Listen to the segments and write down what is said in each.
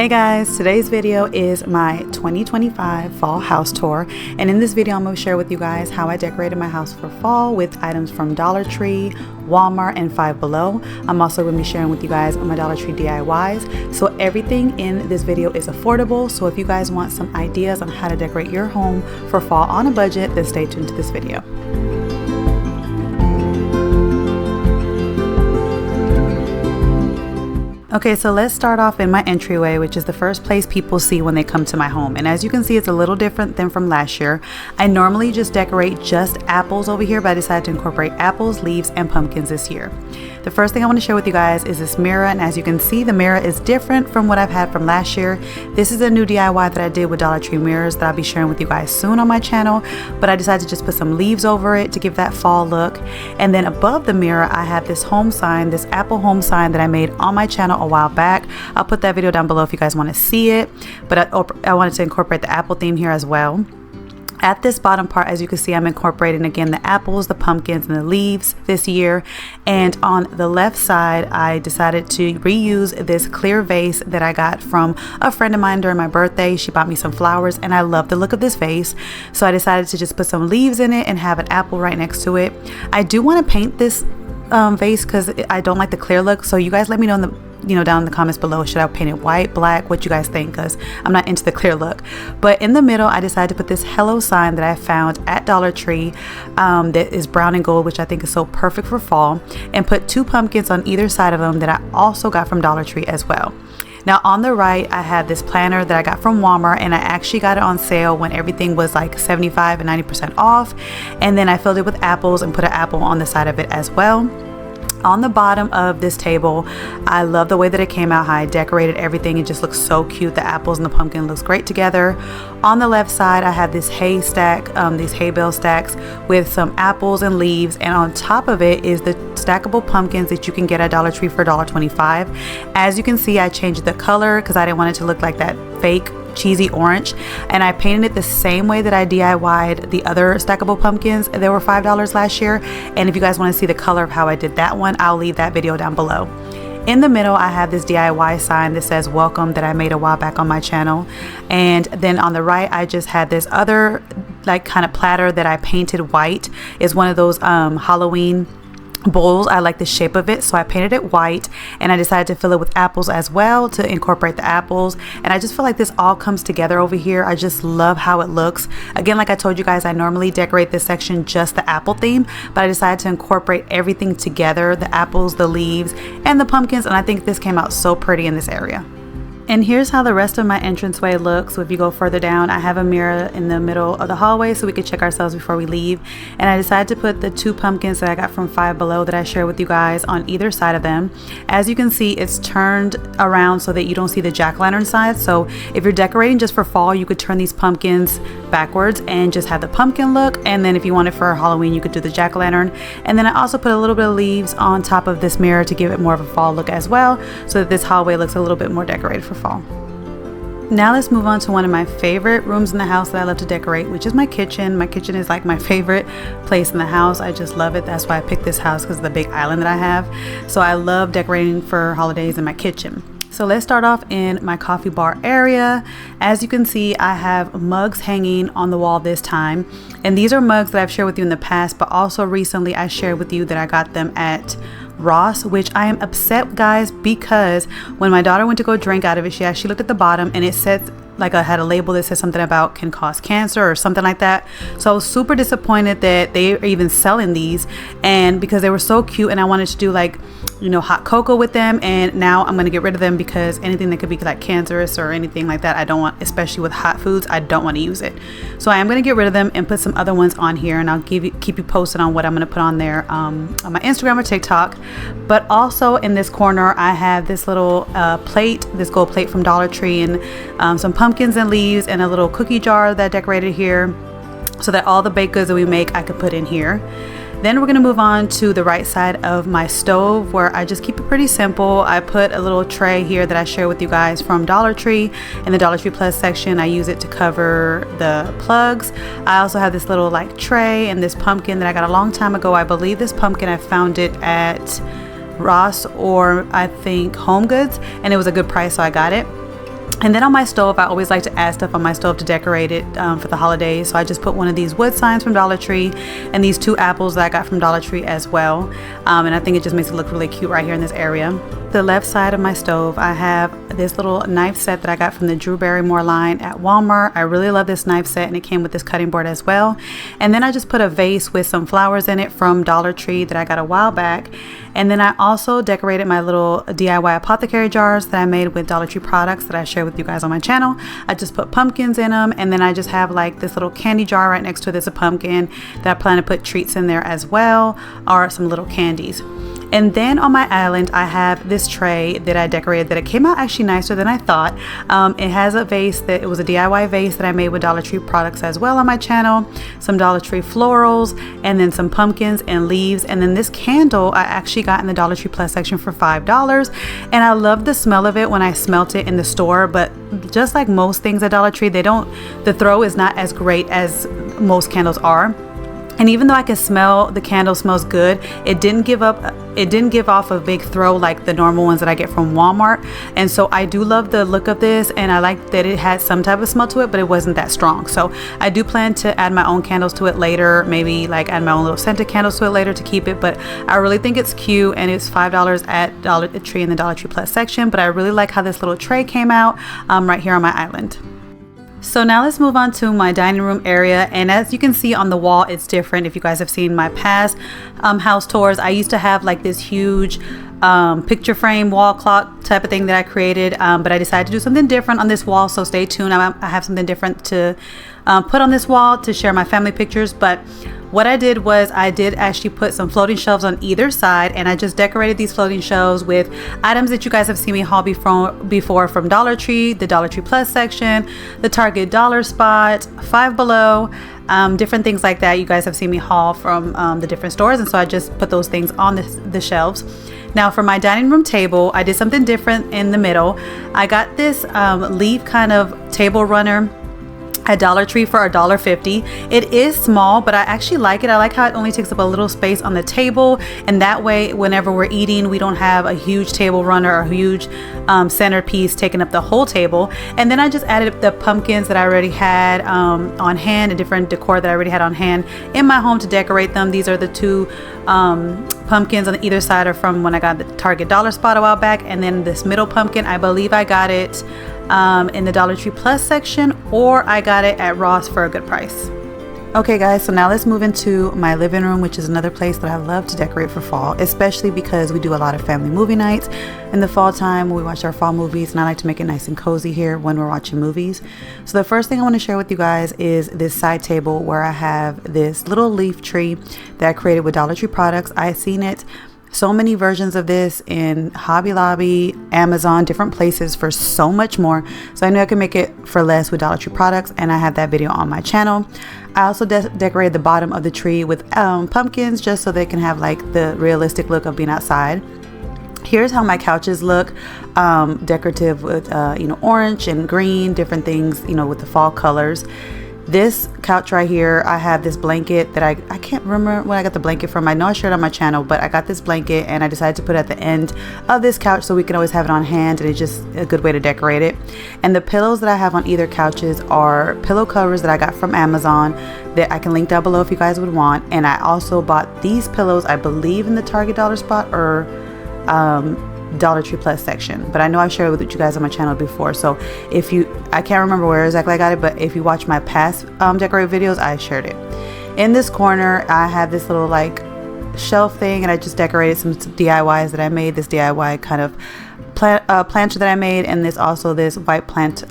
Hey guys, today's video is my 2025 fall house tour, and in this video I'm going to share with you guys how I decorated my house for fall with items from Dollar Tree, Walmart, and Five Below. I'm also going to be sharing with you guys my Dollar Tree DIYs. So everything in this video is affordable, so if you guys want some ideas on how to decorate your home for fall on a budget, then stay tuned to this video. Okay, so let's start off in my entryway, which is the first place people see when they come to my home. And as you can see, it's a little different than from last year. I normally just decorate just apples over here, but I decided to incorporate apples, leaves, and pumpkins this year. The first thing I want to share with you guys is this mirror, and as you can see, the mirror is different from what I've had from last year. This is a new DIY that I did with Dollar Tree mirrors that I'll be sharing with you guys soon on my channel, but I decided to just put some leaves over it to give that fall look. And then above the mirror, I have this home sign, this apple home sign that I made on my channel a while back. I'll put that video down below if you guys want to see it, but I wanted to incorporate the apple theme here as well. At this bottom part, as you can see, I'm incorporating again the apples, the pumpkins, and the leaves this year. And on the left side, I decided to reuse this clear vase that I got from a friend of mine during my birthday. She bought me some flowers and I love the look of this vase, so I decided to just put some leaves in it and have an apple right next to it. I do want to paint this vase because I don't like the clear look, so you guys let me know in the down in the comments below, should I paint it white, black, what you guys think, because I'm not into the clear look. But in the middle, I decided to put this hello sign that I found at Dollar Tree that is brown and gold, which I think is so perfect for fall, and put two pumpkins on either side of them that I also got from Dollar Tree as well. Now on the right, I have this planner that I got from Walmart, and I actually got it on sale when everything was like 75 and 90% off, and then I filled it with apples and put an apple on the side of it as well. On the bottom of this table, I love the way that it came out, how I decorated everything. It just looks so cute. The apples and the pumpkin looks great together. On the left side, I have this hay stack, these hay bale stacks with some apples and leaves, and on top of it is the stackable pumpkins that you can get at Dollar Tree for $1.25. As you can see, I changed the color because I didn't want it to look like that fake cheesy orange, and I painted it the same way that I DIY'd the other stackable pumpkins. They were $5 last year, and if you guys want to see the color of how I did that one, I'll leave that video down below. In the middle, I have this DIY sign that says welcome that I made a while back on my channel, and then on the right I just had this other like kind of platter that I painted white. It's one of those Halloween bowls. I like the shape of it, so I painted it white, and I decided to fill it with apples as well to incorporate the apples. And I just feel like this all comes together over here. I just love how it looks. Again, like I told you guys, I normally decorate this section just the apple theme, but I decided to incorporate everything together, the apples, the leaves, and the pumpkins, and I think this came out so pretty in this area. And here's how the rest of my entranceway looks. So if you go further down, I have a mirror in the middle of the hallway so we could check ourselves before we leave. And I decided to put the two pumpkins that I got from Five Below that I share with you guys on either side of them. As you can see, it's turned around so that you don't see the jack-o'-lantern side. So if you're decorating just for fall, you could turn these pumpkins backwards and just have the pumpkin look. And then if you want it for Halloween, you could do the jack-o'-lantern. And then I also put a little bit of leaves on top of this mirror to give it more of a fall look as well, so that this hallway looks a little bit more decorated for fall. Now let's move on to one of my favorite rooms in the house that I love to decorate, which is my kitchen. My kitchen is like my favorite place in the house. I just love it. That's why I picked this house, because of the big island that I have. So I love decorating for holidays in my kitchen. So let's start off in my coffee bar area. As you can see, I have mugs hanging on the wall this time. And these are mugs that I've shared with you in the past, but also recently I shared with you that I got them at Ross, which I am upset, guys, because when my daughter went to go drink out of it, she actually looked at the bottom and it said, like, I had a label that said something about can cause cancer or something like that. So I was super disappointed that they are even selling these, and because they were so cute, and I wanted to do like, hot cocoa with them, and now I'm going to get rid of them because anything that could be like cancerous or anything like that, I don't want, especially with hot foods, I don't want to use it. So I am going to get rid of them and put some other ones on here, and I'll keep you posted on what I'm going to put on there on my Instagram or TikTok. But also in this corner, I have this little plate, this gold plate from Dollar Tree, and some pumpkins and leaves, and a little cookie jar that I decorated here, so that all the baked goods that we make I could put in here. Then we're going to move on to the right side of my stove, where I just keep it pretty simple. I put a little tray here that I share with you guys from Dollar Tree. In the Dollar Tree Plus section, I use it to cover the plugs. I also have this little like tray and this pumpkin that I got a long time ago. I believe this pumpkin, I found it at Ross, or I think Home Goods, and it was a good price, so I got it. And then on my stove, I always like to add stuff on my stove to decorate it for the holidays. So I just put one of these wood signs from Dollar Tree and these 2 apples that I got from Dollar Tree as well. And I think it just makes it look really cute right here in this area. The left side of my stove, I have this little knife set that I got from the Drew Barrymore line at Walmart. I really love this knife set, and it came with this cutting board as well. And then I just put a vase with some flowers in it from Dollar Tree that I got a while back. And then I also decorated my little DIY apothecary jars that I made with Dollar Tree products that I share with you guys on my channel. I just put pumpkins in them, and then I just have like this little candy jar right next to it that's a pumpkin that I plan to put treats in there as well, or some little candies. And then on my island, I have this tray that I decorated that it came out actually nicer than I thought. It has a vase that it was a DIY vase that I made with Dollar Tree products as well on my channel, some Dollar Tree florals, and then some pumpkins and leaves. And then this candle I actually got in the Dollar Tree Plus section for $5. And I love the smell of it when I smelt it in the store, but just like most things at Dollar Tree, the throw is not as great as most candles are. And even though I can smell the candle smells good, it didn't give off a big throw like the normal ones that I get from Walmart. And so I do love the look of this, and I like that it had some type of smell to it, but it wasn't that strong. So I do plan to add my own candles to it later, maybe like add my own little scented candles to it later to keep it. But I really think it's cute, and it's $5 at Dollar Tree in the Dollar Tree Plus section. But I really like how this little tray came out right here on my island. So now let's move on to my dining room area, and as you can see on the wall, it's different. If you guys have seen my past house tours, I used to have like this huge picture frame wall clock type of thing that I created, but I decided to do something different on this wall, so stay tuned. I have something different to put on this wall to share my family pictures. But what I did was I did actually put some floating shelves on either side, and I just decorated these floating shelves with items that you guys have seen me haul before from Dollar Tree, the Dollar Tree Plus section, the Target Dollar Spot, Five Below, different things like that. You guys have seen me haul from the different stores, and so I just put those things on the shelves. Now for my dining room table, I did something different in the middle. I got this leaf kind of table runner at Dollar Tree for $1.50. It is small, but I actually like it. I like how it only takes up a little space on the table, and that way whenever we're eating, we don't have a huge table runner or a huge centerpiece taking up the whole table. And then I just added the pumpkins that I already had on hand, and different decor that I already had on hand in my home to decorate them. These are the 2 pumpkins on either side are from when I got the Target Dollar Spot a while back, and then this middle pumpkin, I believe I got it in the Dollar Tree Plus section, or I got it at Ross for a good price. Okay guys, so now let's move into my living room, which is another place that I love to decorate for fall, especially because we do a lot of family movie nights in the fall time when we watch our fall movies, and I like to make it nice and cozy here when we're watching movies. So the first thing I want to share with you guys is this side table where I have this little leaf tree that I created with Dollar Tree products. I've seen it so many versions of this in Hobby Lobby, Amazon, different places for so much more. So I knew I could make it for less with Dollar Tree products, and I have that video on my channel. I also decorated the bottom of the tree with pumpkins, just so they can have like the realistic look of being outside. Here's how my couches look, decorative with orange and green, different things, with the fall colors. This couch right here, I have this blanket that I can't remember when I got the blanket from. I know I shared it on my channel, but I got this blanket and I decided to put it at the end of this couch so we can always have it on hand, and it's just a good way to decorate it. And the pillows that I have on either couches are pillow covers that I got from Amazon that I can link down below if you guys would want. And I also bought these pillows, I believe in the Target Dollar Spot or Dollar Tree Plus section, but I know I've shared it with you guys on my channel before. So I can't remember where exactly I got it, but if you watch my past decorate videos, I shared it. In this corner, I have this little like shelf thing, and I just decorated some DIYs that I made. This DIY kind of planter that I made, and this white plant,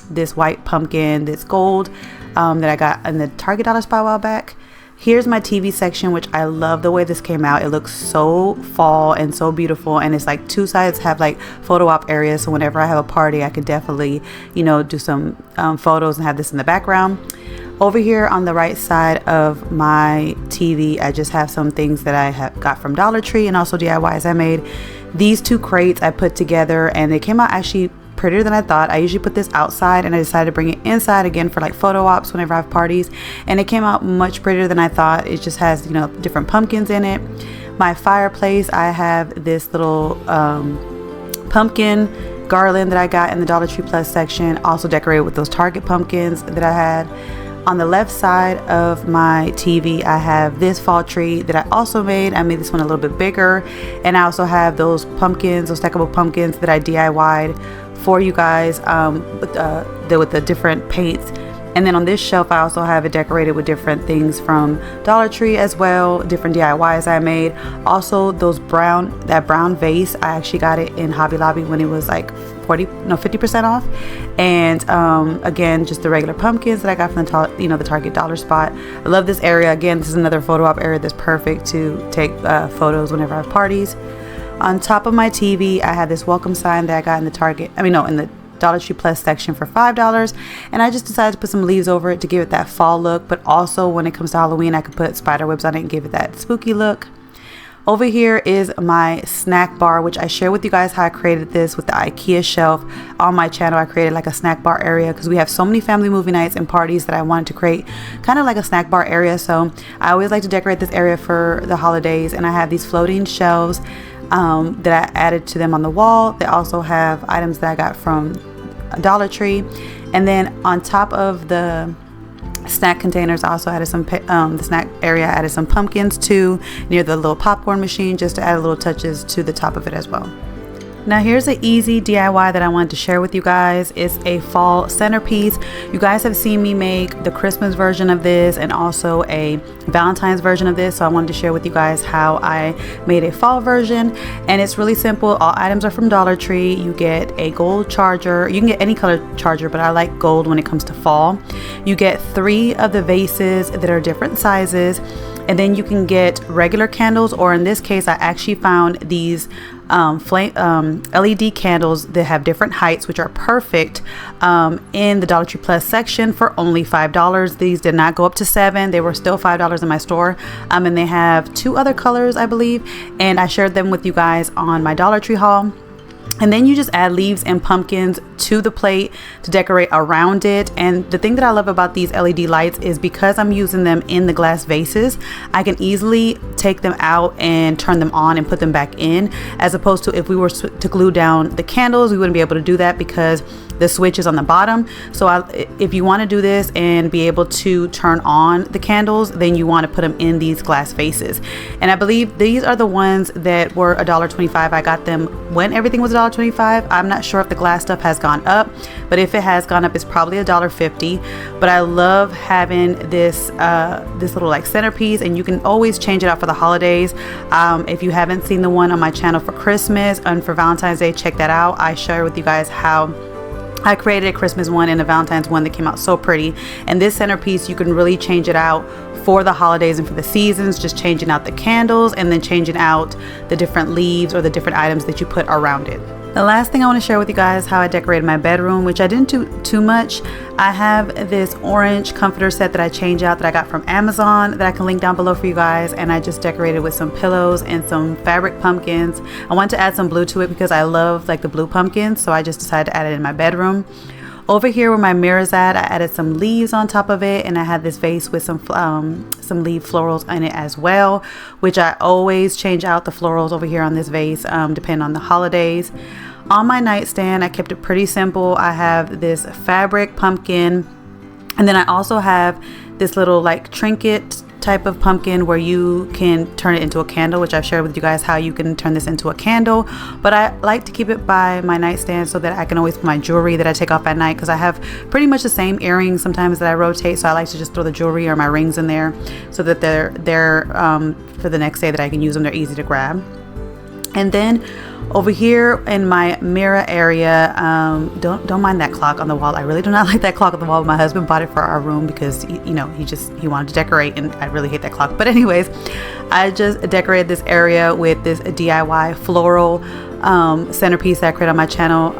this white pumpkin, this gold that I got in the Target Dollar Spot a while back. Here's my TV section, which I love the way this came out. It looks so fall and so beautiful, and it's like 2 sides have like photo op areas, so whenever I have a party I could definitely do some photos and have this in the background. Over here on the right side of my TV, I just have some things that I have got from Dollar Tree and also DIYs I made. These 2 crates I put together, and they came out actually prettier than I thought. I usually put this outside, and I decided to bring it inside again for like photo ops whenever I have parties, and it came out much prettier than I thought. It just has different pumpkins in it. My fireplace, I have this little pumpkin garland that I got in the Dollar Tree Plus section, also decorated with those Target pumpkins that I had. On the left side of my TV, I have this fall tree that I also made. I made this one a little bit bigger, and I also have those pumpkins, those stackable pumpkins that I DIY'd for you guys with the different paints. And then on this shelf, I also have it decorated with different things from Dollar Tree as well, different DIYs I made. Also, that brown vase, I actually got it in Hobby Lobby when it was like 50% off. And again, just the regular pumpkins that I got from the Target dollar spot. I love this area. Again, this is another photo op area that's perfect to take photos whenever I have parties. On top of my TV, I have this welcome sign that I got in the Dollar Tree Plus section for $5, and I just decided to put some leaves over it to give it that fall look, but also when it comes to Halloween, I could put spider webs on it and give it that spooky look. Over here is my snack bar, which I share with you guys how I created this with the IKEA shelf. On my channel, I created like a snack bar area because we have so many family movie nights and parties that I wanted to create kind of like a snack bar area. So I always like to decorate this area for the holidays, and I have these floating shelves that I added to them on the wall. They also have items that I got from Dollar Tree, and then on top of the snack containers, I also added some the snack area, I added some pumpkins too near the little popcorn machine, just to add little touches to the top of it as well. Now here's an easy DIY that I wanted to share with you guys. It's a fall centerpiece. You guys have seen me make the Christmas version of this and also a Valentine's version of this, so I wanted to share with you guys how I made a fall version. And it's really simple. All items are from Dollar Tree. You get a gold charger. You can get any color charger, but I like gold when it comes to fall. You get 3 of the vases that are different sizes, and then you can get regular candles, or in this case I actually found these LED candles that have different heights, which are perfect in the Dollar Tree Plus section for only $5. These did not go up to $7. They were still $5 in my store, and they have 2 other colors, I believe, and I shared them with you guys on my Dollar Tree haul. And then you just add leaves and pumpkins to the plate to decorate around it. And the thing that I love about these LED lights is because I'm using them in the glass vases, I can easily take them out and turn them on and put them back in, as opposed to if we were to glue down the candles, we wouldn't be able to do that because the switch is on the bottom. So if you want to do this and be able to turn on the candles, then you want to put them in these glass vases. And I believe these are the ones that were $1.25. I got them when everything was $1.25. I'm not sure if the glass stuff has gone up, but if it has gone up, it's probably $1.50. But I love having this this little like centerpiece, and you can always change it out for the holidays. If you haven't seen the one on my channel for Christmas and for Valentine's Day, check that out. I share with you guys how I created a Christmas one and a Valentine's one that came out so pretty. And this centerpiece, you can really change it out for the holidays and for the seasons, just changing out the candles and then changing out the different leaves or the different items that you put around it. The last thing I want to share with you guys, how I decorated my bedroom, which I didn't do too much. I have this orange comforter set that I change out that I got from Amazon that I can link down below for you guys, and I just decorated with some pillows and some fabric pumpkins. I wanted to add some blue to it because I love like the blue pumpkins, so I just decided to add it in my bedroom. Over here where my mirror is at, I added some leaves on top of it, and I had this vase with some leaf florals in it as well, which I always change out the florals over here on this vase depending on the holidays. On my nightstand, I kept it pretty simple. I have this fabric pumpkin, and then I also have this little like trinket type of pumpkin where you can turn it into a candle, which I've shared with you guys how you can turn this into a candle. But I like to keep it by my nightstand so that I can always put my jewelry that I take off at night, because I have pretty much the same earrings sometimes that I rotate, so I like to just throw the jewelry or my rings in there so that they're there for the next day that I can use them. They're easy to grab. And then over here in my mirror area, don't mind that clock on the wall. I really do not like that clock on the wall. My husband bought it for our room because he wanted to decorate, and I really hate that clock. But anyways, I just decorated this area with this DIY floral centerpiece that I created on my channel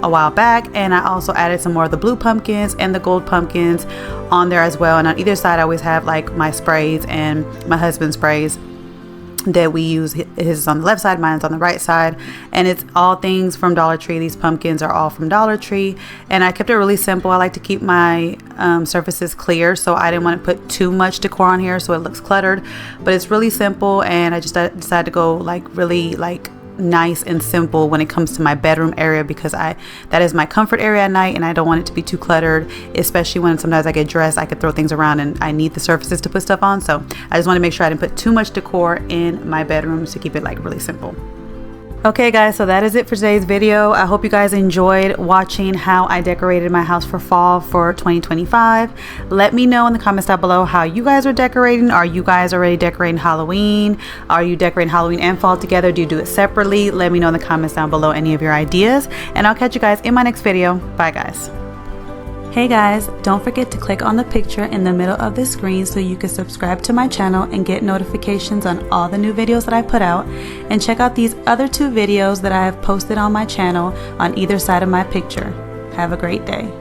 a while back, and I also added some more of the blue pumpkins and the gold pumpkins on there as well. And on either side I always have like my sprays and my husband's sprays that we use. His is on the left side, mine's on the right side, and it's all things from Dollar Tree. These pumpkins are all from Dollar Tree, and I kept it really simple. I like to keep my surfaces clear, so I didn't want to put too much decor on here so it looks cluttered, but it's really simple. And I just decided to go like really like nice and simple when it comes to my bedroom area, because that is my comfort area at night, and I don't want it to be too cluttered, especially when sometimes I get dressed, I could throw things around and I need the surfaces to put stuff on. So I just want to make sure I didn't put too much decor in my bedrooms to keep it like really simple. Okay guys, so that is it for today's video. I hope you guys enjoyed watching how I decorated my house for fall for 2025. Let me know in the comments down below how you guys are decorating. Are you guys already decorating Halloween? Are you decorating Halloween and fall together? Do you do it separately? Let me know in the comments down below any of your ideas, and I'll catch you guys in my next video. Bye guys. Hey guys, don't forget to click on the picture in the middle of the screen so you can subscribe to my channel and get notifications on all the new videos that I put out, and check out these other 2 videos that I have posted on my channel on either side of my picture. Have a great day.